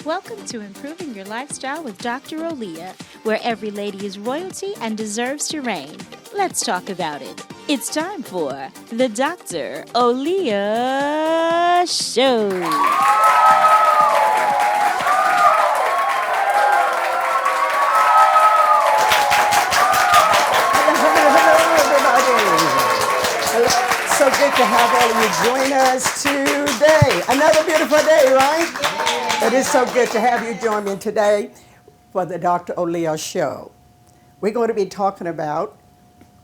Welcome to Improving Your Lifestyle with Dr. Olia, where every lady is royalty and deserves to reign. Let's talk about it. It's time for the Dr. Olia Show. So good to have all of you join us today. Another beautiful day, right? It is so good to have you join me today for the Dr. Olia Show. We're going to be talking about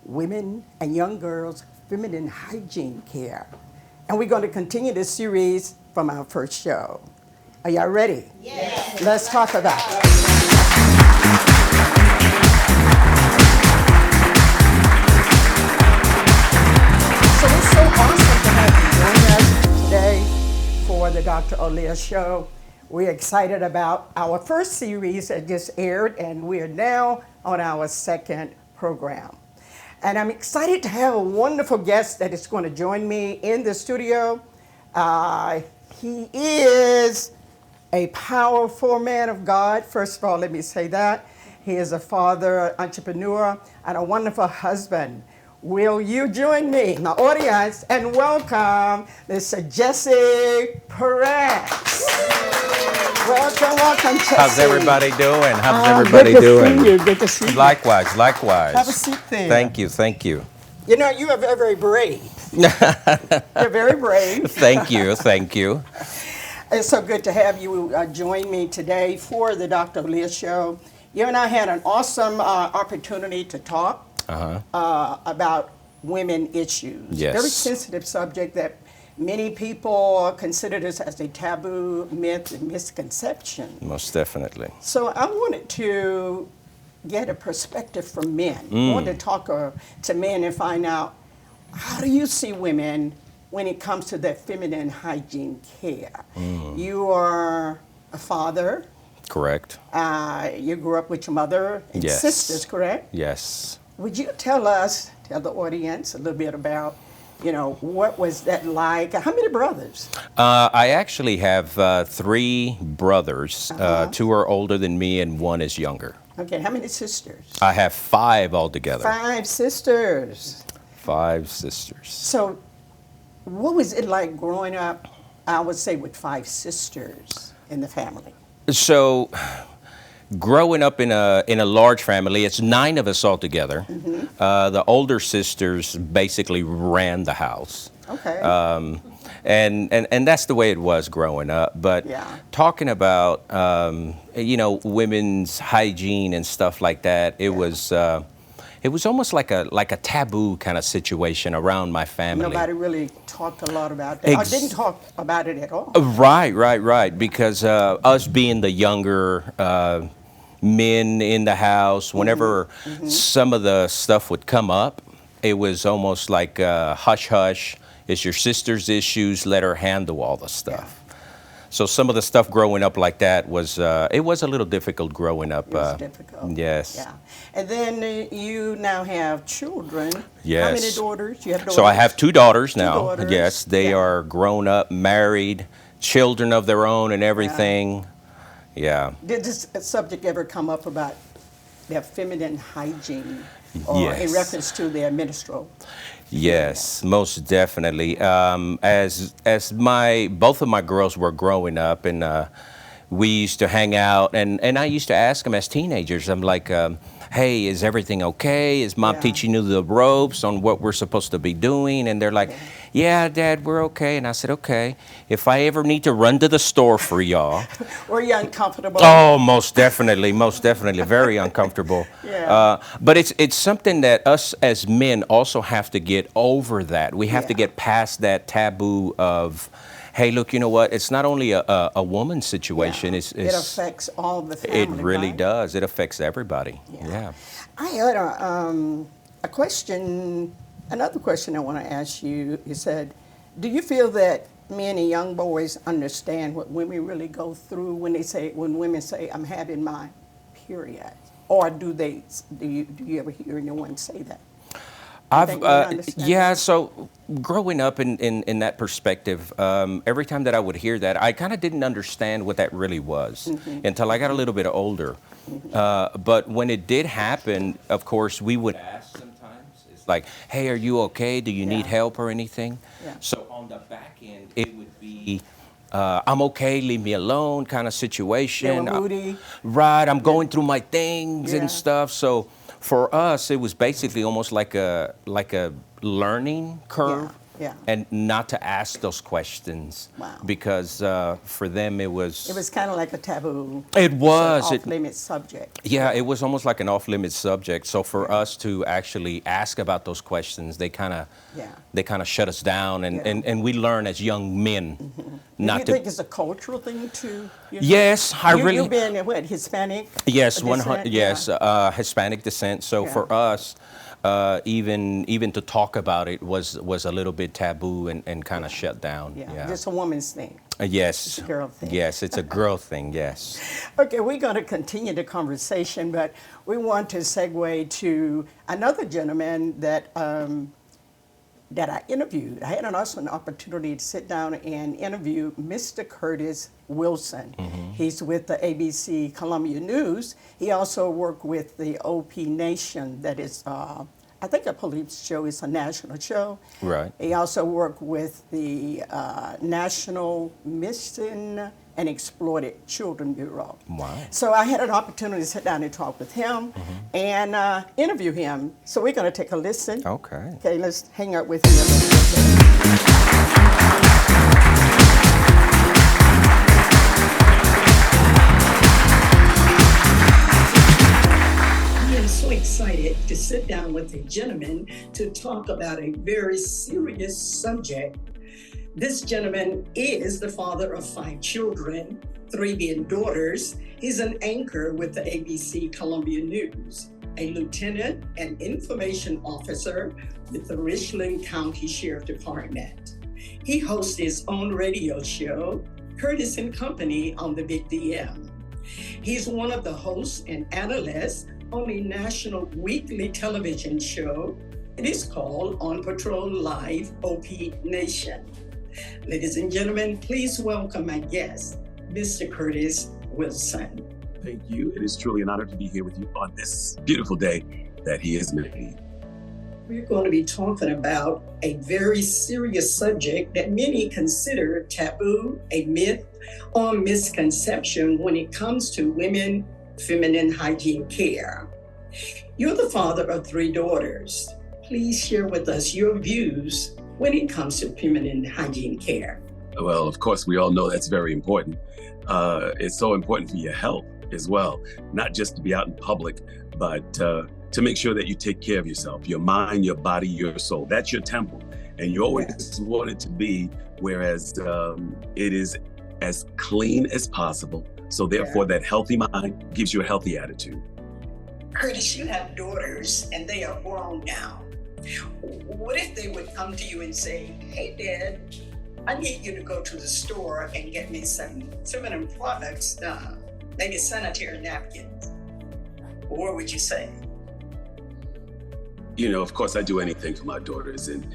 women and young girls' feminine hygiene care. And we're going to continue this series from our first show. Are y'all ready? Yes. Let's talk about it. So it's so awesome to have you join us today for the Dr. Olia Show. We're excited about our first series that just aired, and we are now on our second program. And I'm excited to have a wonderful guest that is going to join me in the studio. He is a powerful man of God. First of all, let me say that. He is a father, entrepreneur, and a wonderful husband. Will you join me, my audience, and welcome Mr. Jesse Perez. Welcome, Jesse. How's everybody doing? How's everybody good doing? To see you. Good to see you. Likewise. Have a seat there. Thank you. You know, you are very, very brave. You're very brave. Thank you. It's so good to have you join me today for the Dr. Olia Show. You and I had an awesome opportunity to talk about women issues. Yes. Very sensitive subject that many people consider this as a taboo, myth, and misconception. Most definitely. So I wanted to get a perspective from men. I wanted to talk to men and find out, how do you see women when it comes to their feminine hygiene care? You are a father. Correct. You grew up with your mother and Yes. sisters, correct? Yes. Would you tell the audience a little bit about, what was that like? How many brothers? I actually have 3 brothers. 2 are older than me and 1 is younger. Okay, how many sisters? I have 5 altogether. 5 sisters. 5 sisters. So what was it like growing up, I would say, with 5 sisters in the family? So, growing up in a large family, it's 9 of us all together. The older sisters basically ran the house. Okay. And that's the way it was growing up. But talking about women's hygiene and stuff like that, it was almost like a taboo kind of situation around my family. Nobody really talked a lot about that. Or didn't talk about it at all. Right. Because us being the younger men in the house, whenever some of the stuff would come up, it was almost like hush hush. It's your sister's issues. Let her handle all the stuff. So some of the stuff growing up like that was it was a little difficult growing up. It was difficult. Yes. Yeah. And then you now have children. Yes. How many daughters? You have daughters? So I have 2 daughters now. 2 daughters. Yes, they are grown up, married, children of their own and everything. Yeah. Did this subject ever come up about their feminine hygiene or in Yes. reference to their menstrual? Yes, most definitely. As both of my girls were growing up, and we used to hang out, and I used to ask them as teenagers. I'm like, "Hey, is everything okay? Is Mom teaching you the ropes on what we're supposed to be doing?" And they're like, "Yeah, Dad, we're okay." And I said, "Okay, if I ever need to run to the store for y'all." Were you uncomfortable? Oh, most definitely, very uncomfortable. But it's something that us as men also have to get over that. We have to get past that taboo of, hey, look, you know what? It's not only a woman's situation. It affects all the family. It really right? does. It affects everybody. Yeah. I had a question, another question I want to ask you. You said, do you feel that men and young boys understand what women really go through when women say, I'm having my period? Or do you ever hear anyone say that? You think you understand yeah. that? So growing up in that perspective, every time that I would hear that, I kind of didn't understand what that really was until I got a little bit older. But when it did happen, of course, we would ask sometimes. It's like, hey, are you okay? Do you need Yeah. help or anything? Yeah. So on the back end, it would be, I'm okay, leave me alone kind of They situation. were moody. Right, I'm going through my things Yeah. and stuff. So for us, it was basically almost like a learning curve, Yeah. and not to ask those questions. Wow. Because for them it was. It was kind of like a taboo. It was. It's an off-limit subject. Yeah, it was almost like an off-limit subject. So for us to actually ask about those questions, they kind of Yeah. shut us down, and, Yeah. and we learn as young men Do not you to. think it's a cultural thing too? Yes, I really. You being what, Hispanic? Yes, descent? yes, Hispanic descent. So Yeah. for us, even to talk about it was a little bit taboo and kind of shut down. Yeah. Just a woman's thing. Yes. It's a girl thing. Yes, it's a girl thing. Yes. Okay, we're going to continue the conversation, but we want to segue to another gentleman that that I interviewed. I had also an opportunity to sit down and interview Mr. Curtis Wilson. He's with the ABC Columbia News. He also worked with the OP Nation, that is, I think a police show. It's a national show. Right. He also worked with the National Missing and Exploited Children Bureau. Wow. So I had an opportunity to sit down and talk with him and interview him. So we're going to take a listen. Okay. Okay, let's hang out with him a little bit. I am so excited to sit down with a gentleman to talk about a very serious subject. This gentleman is the father of 5 children, 3 being daughters. He's an anchor with the ABC Columbia News, a lieutenant and information officer with the Richland County Sheriff Department. He hosts his own radio show, Curtis and Company, on the Big DM. He's one of the hosts and analysts on a national weekly television show. It is called On Patrol Live OP Nation. Ladies and gentlemen, please welcome my guest, Mr. Curtis Wilson. Thank you. It is truly an honor to be here with you on this beautiful day that he has made. We're going to be talking about a very serious subject that many consider taboo, a myth, or misconception when it comes to women, feminine hygiene care. You're the father of 3 daughters. Please share with us your views when it comes to feminine hygiene care. Well, of course, we all know that's very important. It's so important for your health as well, not just to be out in public, but to make sure that you take care of yourself, your mind, your body, your soul. That's your temple. And you always want it to be, whereas it is as clean as possible. So therefore, that healthy mind gives you a healthy attitude. Curtis, you have daughters and they are grown now. What if they would come to you and say, hey, Dad, I need you to go to the store and get me some feminine products, maybe sanitary napkins? What would you say? You know, of course, I do anything for my daughters, and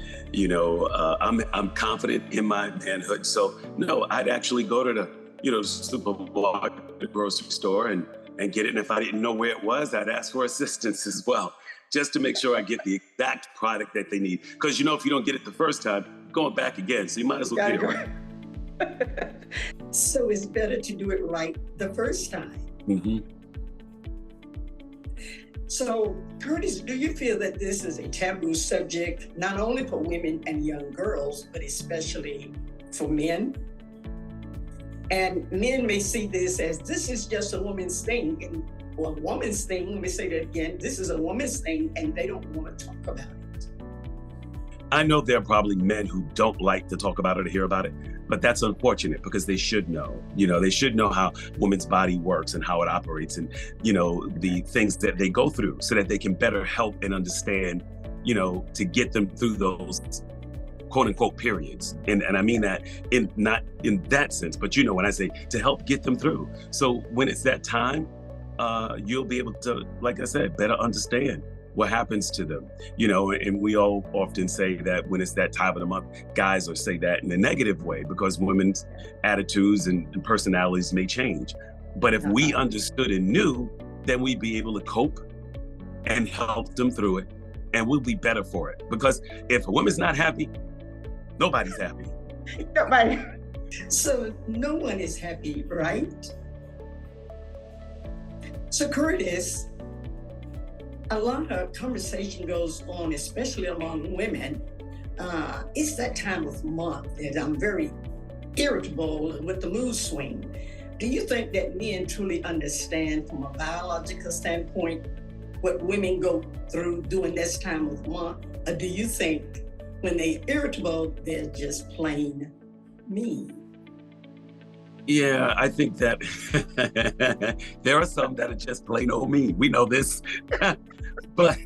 I'm confident in my manhood. So no, I'd actually go to the supermarket, the grocery store, and get it. And if I didn't know where it was, I'd ask for assistance as well, just to make sure I get the exact product that they need. Because if you don't get it the first time, going back again, so you might as well get it right. So it's better to do it right the first time. Mm-hmm. So, Curtis, do you feel that this is a taboo subject, not only for women and young girls, but especially for men? And men may see this as this is just a woman's thing, a woman's thing. Let me say that again. This is a woman's thing, and they don't want to talk about it. I know there are probably men who don't like to talk about it or hear about it, but that's unfortunate because they should know. They should know how women's body works and how it operates, and the things that they go through, so that they can better help and understand, to get them through those quote unquote periods. And I mean that not in that sense, but when I say to help get them through. So when it's that time, you'll be able to, like I said, better understand what happens to them, and we all often say that when it's that time of the month, guys will say that in a negative way because women's attitudes and personalities may change. But if we understood and knew, then we'd be able to cope and help them through it, and we'll be better for it. Because if a woman's not happy, nobody's happy. Nobody. So no one is happy, right? So Curtis, a lot of conversation goes on, especially among women. It's that time of month that I'm very irritable with the mood swing. Do you think that men truly understand from a biological standpoint what women go through during this time of month? Or do you think when they're irritable, they're just plain mean? Yeah, I think that there are some that are just plain old mean. We know this. but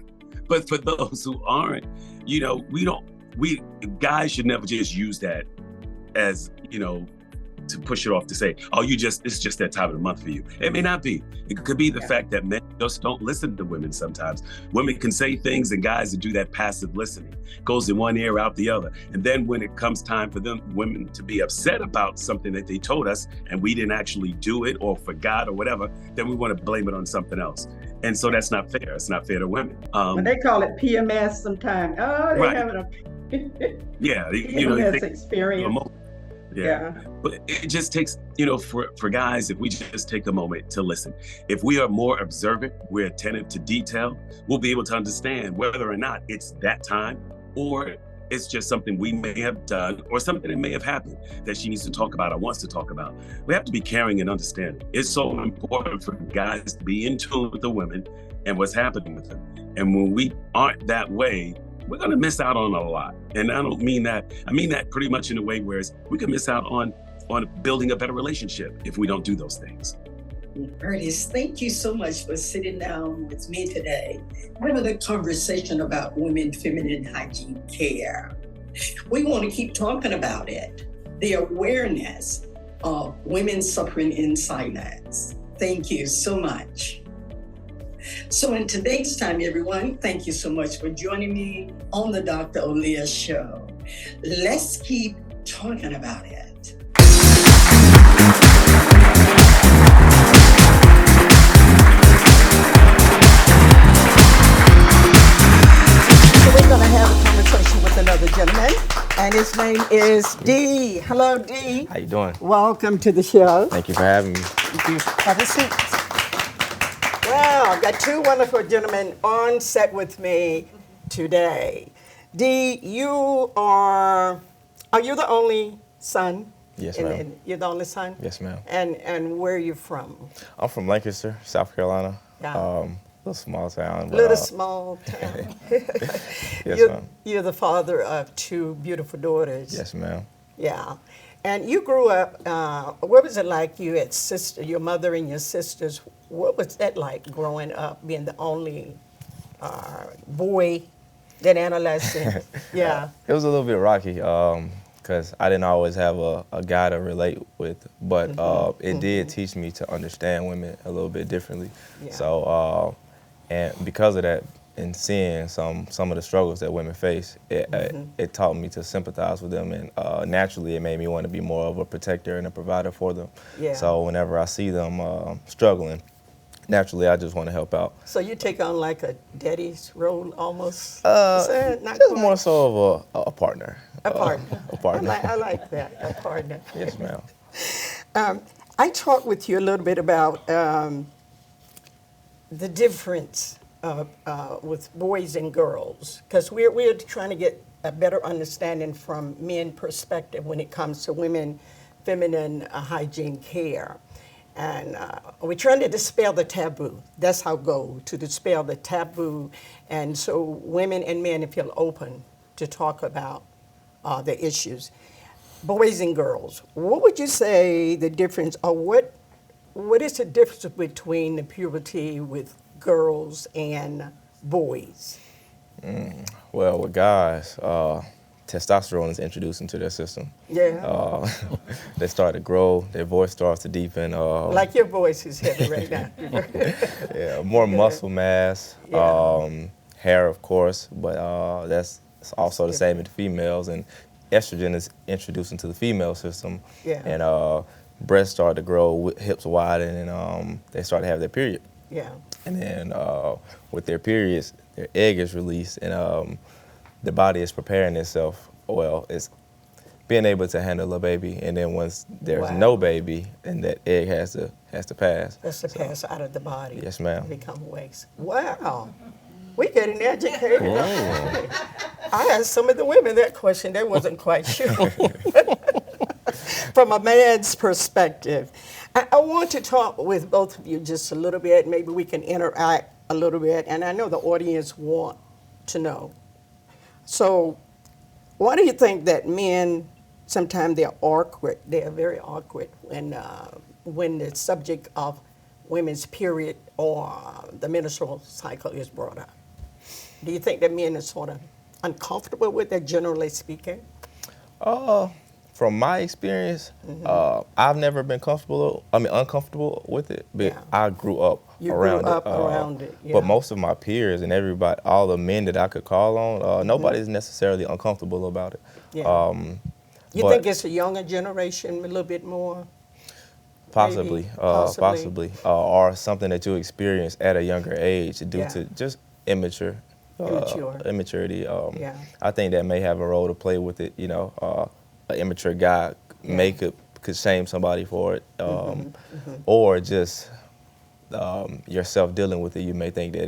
for those who aren't, we guys should never just use that as, to push it off to say, oh, it's just that time of the month for you. It may not be. It could be the fact that men just don't listen to women sometimes. Women can say things and guys that do that passive listening. Goes in one ear, out the other. And then when it comes time for women to be upset about something that they told us and we didn't actually do it or forgot or whatever, then we want to blame it on something else. And so that's not fair. It's not fair to women. When they call it PMS sometimes. Oh, they're having a PMS experience. Yeah. But it just takes, for guys, if we just take a moment to listen, if we are more observant, we're attentive to detail, we'll be able to understand whether or not it's that time or it's just something we may have done or something that may have happened that she needs to talk about or wants to talk about. We have to be caring and understanding. It's so important for guys to be in tune with the women and what's happening with them. And when we aren't that way, we're going to miss out on a lot. And I don't mean that. I mean that pretty much in a way where we can miss out on building a better relationship if we don't do those things. Curtis, thank you so much for sitting down with me today, having a conversation about women feminine hygiene care. We want to keep talking about it, the awareness of women suffering in silence. Thank you so much. So in today's time, everyone, thank you so much for joining me on the Dr. Olia Show. Let's keep talking about it. So we're going to have a conversation with another gentleman, and his name is D. Hello, D. How you doing? Welcome to the show. Thank you for having me. Thank you. Have a seat. Wow, I've got two wonderful gentlemen on set with me today. D, are you the only son? Yes, ma'am. And you're the only son? Yes, ma'am. And where are you from? I'm from Lancaster, South Carolina. Yeah. Little small town. But, Little small town. Yes, ma'am. You're the father of two beautiful daughters. Yes, ma'am. Yeah. And you grew up, what was it like? You had your mother and your sisters. What was that like growing up, being the only boy, then adolescent? Yeah. It was a little bit rocky because I didn't always have a guy to relate with, but it did teach me to understand women a little bit differently. Yeah. So, and because of that, and seeing some of the struggles that women face, it taught me to sympathize with them, and naturally it made me want to be more of a protector and a provider for them. Yeah. So whenever I see them struggling, naturally I just want to help out. So you take on like a daddy's role almost? Just quite. more so of a partner. A partner. A partner. I like that, a partner. Yes, ma'am. I talked with you a little bit about the difference with boys and girls, because we're trying to get a better understanding from men's perspective when it comes to women feminine hygiene care. And we're trying to dispel the taboo. That's our goal, to dispel the taboo. And so women and men feel open to talk about the issues. Boys and girls, what would you say the difference, or what is the difference between the puberty with girls and boys? Well, with guys, testosterone is introduced into their system. Yeah. They start to grow, their voice starts to deepen. Like your voice is heavy right now. Yeah, more muscle mass, Yeah. hair, of course, but that's also the same in females. And estrogen is introduced into the female system, Yeah. and breasts start to grow, hips widen, and they start to have their period. Yeah. And then with their periods, their egg is released, and the body is preparing itself. Well, it's being able to handle a baby, and then once there's Wow. no baby, then that egg has to pass. That's to pass out of the body. Yes, ma'am. And become waste. Wow. We getting educated. I asked some of the women that question. They wasn't quite sure. From a man's perspective, I want to talk with both of you just a little bit. Maybe we can interact a little bit. And I know the audience want to know. So why do you think that men, sometimes they're awkward, they're very awkward when the subject of women's period or the menstrual cycle is brought up? Do you think that men are sort of uncomfortable with that, generally speaking? From my experience, I've never been uncomfortable with it, but Yeah. I grew up You around grew it. up around it, yeah. But most of my peers and everybody, all the men that I could call on, nobody's necessarily uncomfortable about it. Yeah. You but think it's a younger generation, a little bit more? possibly, maybe? possibly, or something that you experience at a younger age due Yeah. to just immaturity. Yeah. I think that may have a role to play with it. You know, an immature guy could shame somebody for it, or just yourself dealing with it. You may think that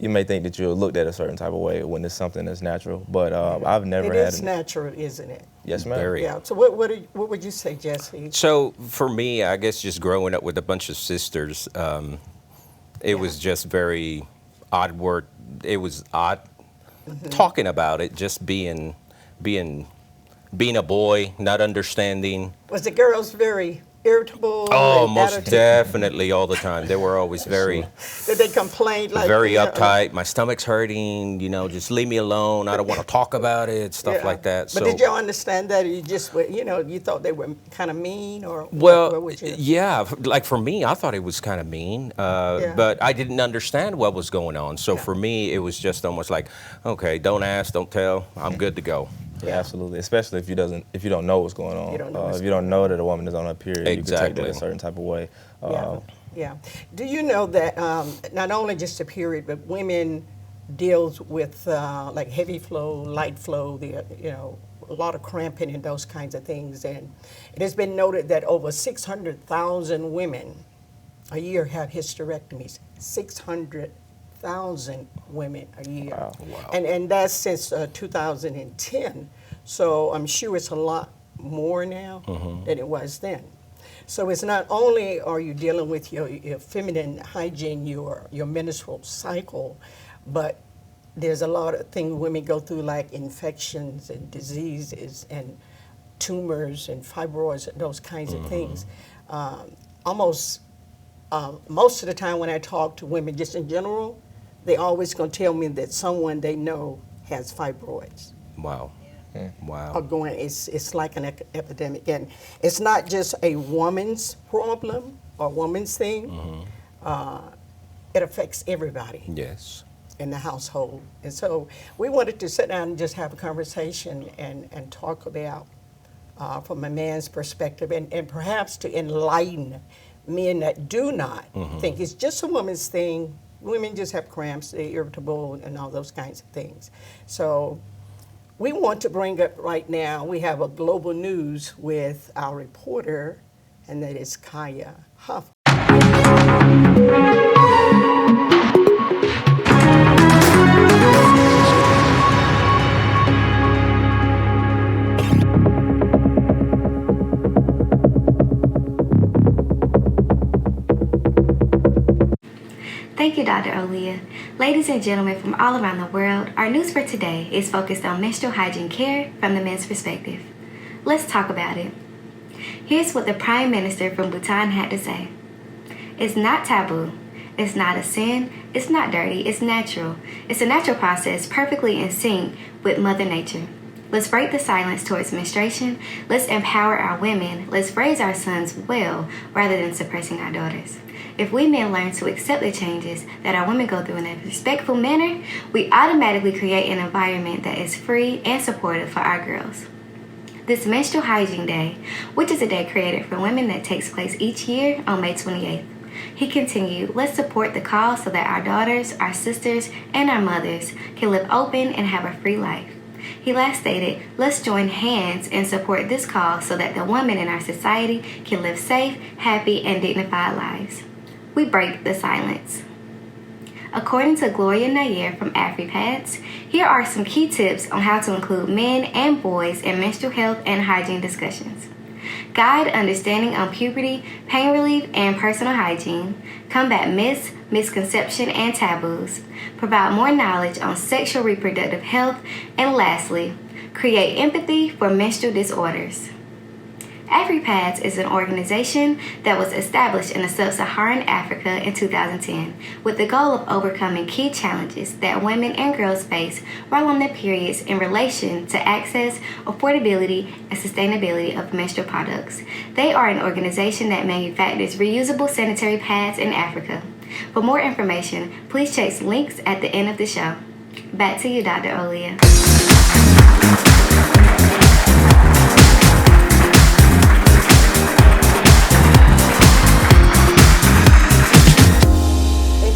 you may think that you're looked at a certain type of way when it's something that's natural. But I've never It had. is natural, isn't it? Yes, ma'am. Very. Yeah. So what would you say, Jesse? So for me, I guess just growing up with a bunch of sisters, it was just very odd word. It was odd talking about it, just being a boy, not understanding. Was the girls very irritable? Oh, and most attitude? definitely all the time. They were always very, Did they complain like very yeah, uptight. My stomach's hurting. You know, just leave me alone. I don't want to talk about it. Stuff yeah. like that. But did y'all understand that, or you just were, you thought they were kind of mean, or what Well, would you? yeah, like for me, I thought it was kind of mean, but I didn't understand what was going on. So for me, it was just almost like, okay, don't ask, don't tell, I'm good to go. Yeah, absolutely. Especially if you don't know what's going on. You don't know what's if you don't know that a woman is on her period, you can take Exactly. that a certain type of way. Yeah. Do you know that not only just the period, but women deals with like heavy flow, light flow, a lot of cramping and those kinds of things. And it has been noted that over 600,000 women a year have hysterectomies. 600,000 women a year. Wow. And that's since 2010. So I'm sure it's a lot more now than it was then. So it's not only are you dealing with your feminine hygiene, your menstrual cycle, but there's a lot of things women go through, like infections and diseases and tumors and fibroids and those kinds of things. Most of the time when I talk to women, just in general, they always going to tell me that someone they know has fibroids. Wow. Wow. Are going. It's like an epidemic, and it's not just a woman's problem or woman's thing. It affects everybody Yes. in the household, and so we wanted to sit down and just have a conversation and talk about from a man's perspective, and perhaps to enlighten men that do not think it's just a woman's thing. Women just have cramps, they're irritable, and all those kinds of things. So we want to bring up right now, we have a global news with our reporter, and that is Kaya Huff. Thank you, Dr. Olia. Ladies and gentlemen from all around the world, our news for today is focused on menstrual hygiene care from the men's perspective. Let's talk about it. Here's what the Prime Minister from Bhutan had to say. It's not taboo. It's not a sin. It's not dirty. It's natural. It's a natural process perfectly in sync with Mother Nature. Let's break the silence towards menstruation. Let's empower our women. Let's raise our sons well rather than suppressing our daughters. If we men learn to accept the changes that our women go through in a respectful manner, we automatically create an environment that is free and supportive for our girls. This Menstrual Hygiene Day, which is a day created for women that takes place each year on May 28th. He continued, let's support the cause so that our daughters, our sisters, and our mothers can live open and have a free life. He last stated, let's join hands and support this cause so that the women in our society can live safe, happy, and dignified lives. We break the silence. According to Gloria Nair from AfriPads, here are some key tips on how to include men and boys in menstrual health and hygiene discussions. Guide understanding on puberty, pain relief, and personal hygiene. Combat myths, misconception, and taboos. Provide more knowledge on sexual reproductive health. And lastly, create empathy for menstrual disorders. AfriPads is an organization that was established in sub-Saharan Africa in 2010 with the goal of overcoming key challenges that women and girls face while on their periods in relation to access, affordability, and sustainability of menstrual products. They are an organization that manufactures reusable sanitary pads in Africa. For more information, please check links at the end of the show. Back to you, Dr. Olia.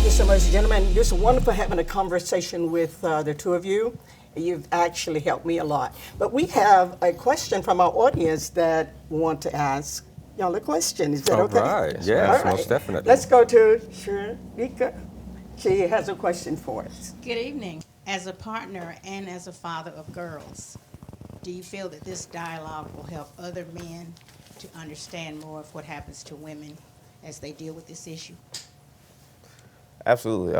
So much, gentlemen. It's wonderful having a conversation with the two of you. You've actually helped me a lot. But we have a question from our audience that want to ask y'all a question. Is that okay? All right. Yes, most definitely. Let's go to Sharika. She has a question for us. Good evening. As a partner and as a father of girls, do you feel that this dialogue will help other men to understand more of what happens to women as they deal with this issue? Absolutely.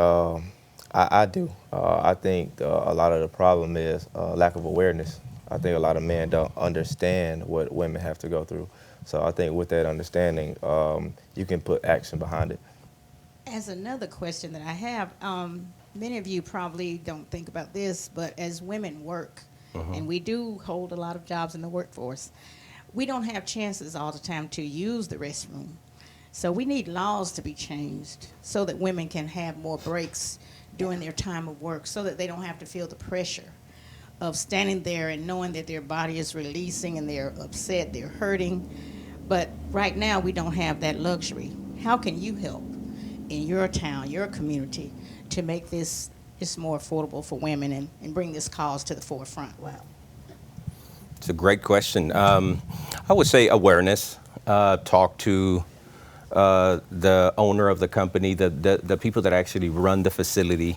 I do. I think a lot of the problem is lack of awareness. I think a lot of men don't understand what women have to go through. So I think with that understanding, you can put action behind it. As another question that I have, many of you probably don't think about this, but as women work, and we do hold a lot of jobs in the workforce, we don't have chances all the time to use the restroom. So we need laws to be changed so that women can have more breaks during their time of work so that they don't have to feel the pressure of standing there and knowing that their body is releasing and they're upset, they're hurting. But right now we don't have that luxury. How can you help in your town, your community, to make this more affordable for women and bring this cause to the forefront? Wow. It's a great question. I would say awareness. Talk to the owner of the company, the people that actually run the facility,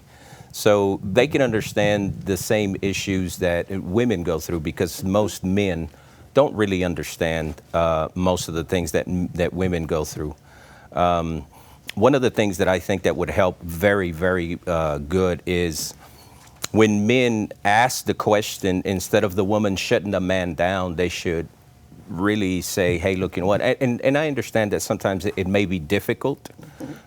so they can understand the same issues that women go through, because most men don't really understand most of the things that women go through. One of the things that I think that would help very, very good is when men ask the question, instead of the woman shutting the man down, they should really say, hey, look, you know what, and I understand that sometimes it may be difficult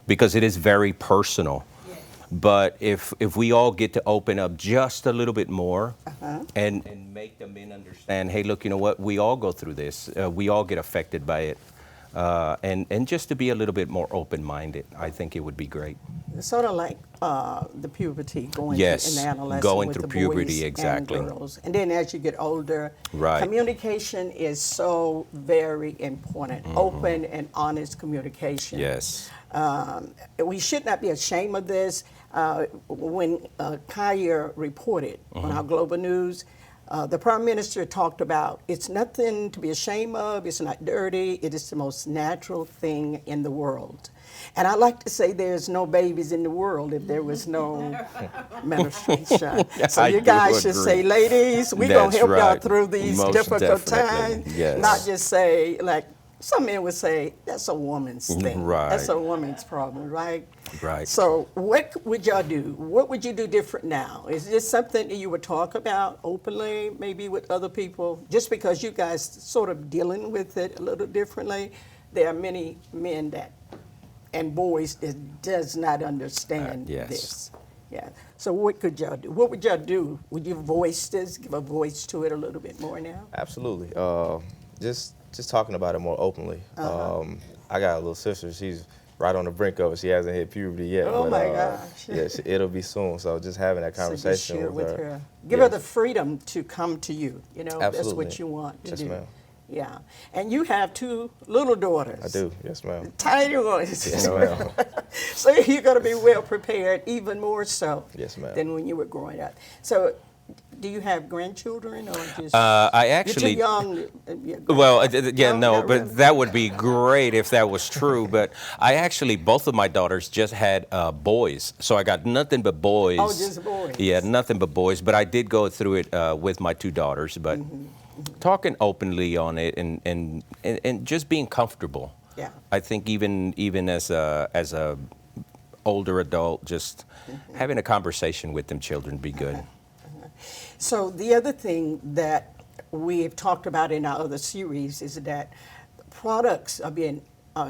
because it is very personal. Yes. But if we all get to open up just a little bit more and make the men understand, hey, look, you know what, we all go through this, we all get affected by it, and just to be a little bit more open-minded, I think it would be great. It's sort of like the puberty going yes, through in the adolescence going with through the puberty, boys exactly. and girls. And then as you get older, right. Communication is so very important. Open and honest communication. Yes. We should not be ashamed of this. When Kaya reported on our Global News, the Prime Minister talked about it's nothing to be ashamed of, it's not dirty, it is the most natural thing in the world. And I like to say there's no babies in the world if there was no menstruation. So you guys should say, ladies, we're going to help y'all through these most difficult definitely. times. Yes. Not just say, like, some men would say, that's a woman's thing. Right. That's a woman's problem, right? Right. So what would y'all do? What would you do different now? Is this something that you would talk about openly, maybe with other people? Just because you guys sort of dealing with it a little differently, there are many men that, and boys that does not understand yes. this. Yeah. So what could y'all do? What would y'all do? Would you voice this, give a voice to it a little bit more now? Absolutely. Just talking about it more openly. I got a little sister. She's right on the brink of it. She hasn't hit puberty yet. Oh, but, my gosh. Yeah, it'll be soon. So just having that So conversation just share with with her. her. Give her the freedom to come to you. You know, that's Absolutely. what you want to Yes, do. ma'am. Yeah. And you have 2 little daughters. I do. Yes, ma'am. Tiny ones. Yes, ma'am. So you're going to be well prepared, even more so Yes, ma'am. than when you were growing up. So do you have grandchildren or just? I actually. You're too young. Yeah, Well, yeah, no, not but really. that would be great if that was true. But I actually, both of my daughters just had boys, so I got nothing but boys. Oh, just boys. Yeah, nothing but boys. But I did go through it with my 2 daughters. But talking openly on it and just being comfortable. Yeah. I think even as a older adult, just having a conversation with them children be good. So the other thing that we have talked about in our other series is that products are being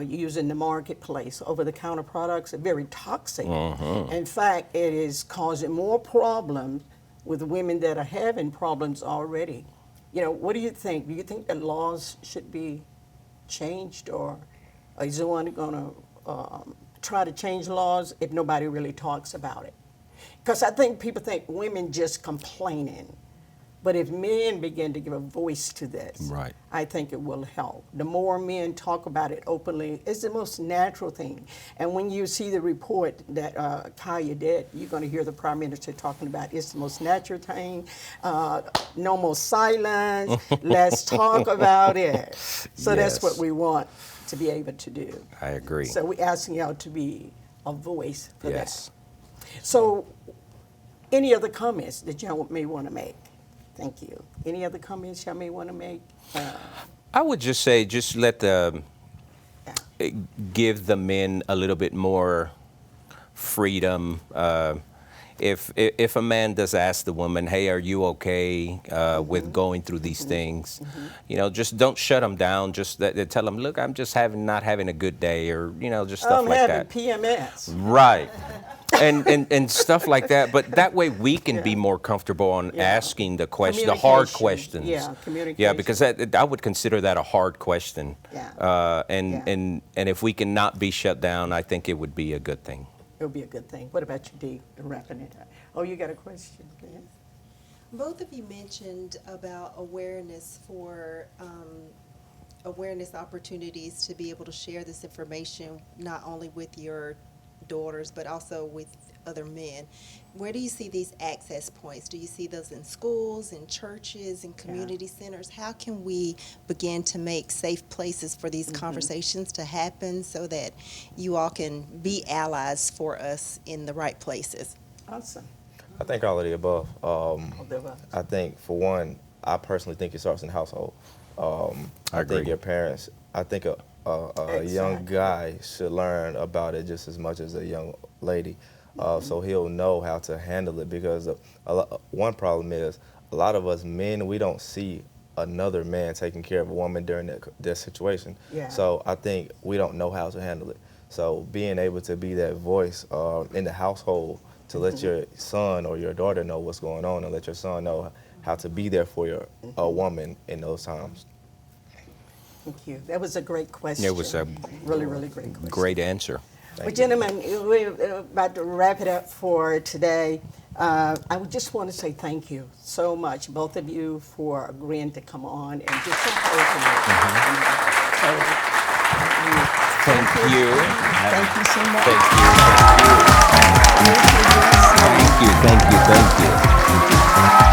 used in the marketplace. Over-the-counter products are very toxic. In fact, it is causing more problems with women that are having problems already. You know, what do you think? Do you think that laws should be changed, or is someone going to try to change laws if nobody really talks about it? Because I think people think women just complaining. But if men begin to give a voice to this, Right. I think it will help. The more men talk about it openly, it's the most natural thing. And when you see the report that Kaya did, you're going to hear the Prime Minister talking about it's the most natural thing. No more silence. Let's talk about it. So that's what Yes. we want to be able to do. I agree. So we're asking y'all to be a voice for Yes. that. So any other comments that y'all may want to make? Thank you. Any other comments y'all may want to make? I would just say, just give the men a little bit more freedom. If a man does ask the woman, "Hey, are you okay with going through these things?" You know, just don't shut them down. Just tell them, "Look, I'm just not having a good day," or just stuff I'm like having that. PMS. Right. And stuff like that. But that way we can be more comfortable on asking the question, the hard Communication. questions. Yeah, communication. Yeah, because I would consider that a hard question. Yeah. And if we can not be shut down, I think it would be a good thing. It would be a good thing. What about you, Dee, wrapping it up? Oh, you got a question? Yes. Both of you mentioned about awareness for awareness opportunities to be able to share this information not only with your daughters but also with other men. Where do you see these access points? Do you see those in schools, in churches, in community centers? How can we begin to make safe places for these conversations to happen so that you all can be allies for us in the right places? Awesome. I think all of the above. there was. I think, for one, I personally think it starts in the household. I agree. think your parents, I think a young Exactly. guy should learn about it just as much as a young lady. So he'll know how to handle it, because one problem is a lot of us men, we don't see another man taking care of a woman during that situation. Yeah. So I think we don't know how to handle it. So being able to be that voice in the household to let your son or your daughter know what's going on, and let your son know how to be there for your woman in those times. Thank you. That was a great question. It was a really, really great question. great answer. Well, gentlemen, we're about to wrap it up for today. I would just want to say thank you so much, both of you, for agreeing to come on and just so open. Thank you. Thank you so much. Thank you. Thank you. Thank you. Thank you.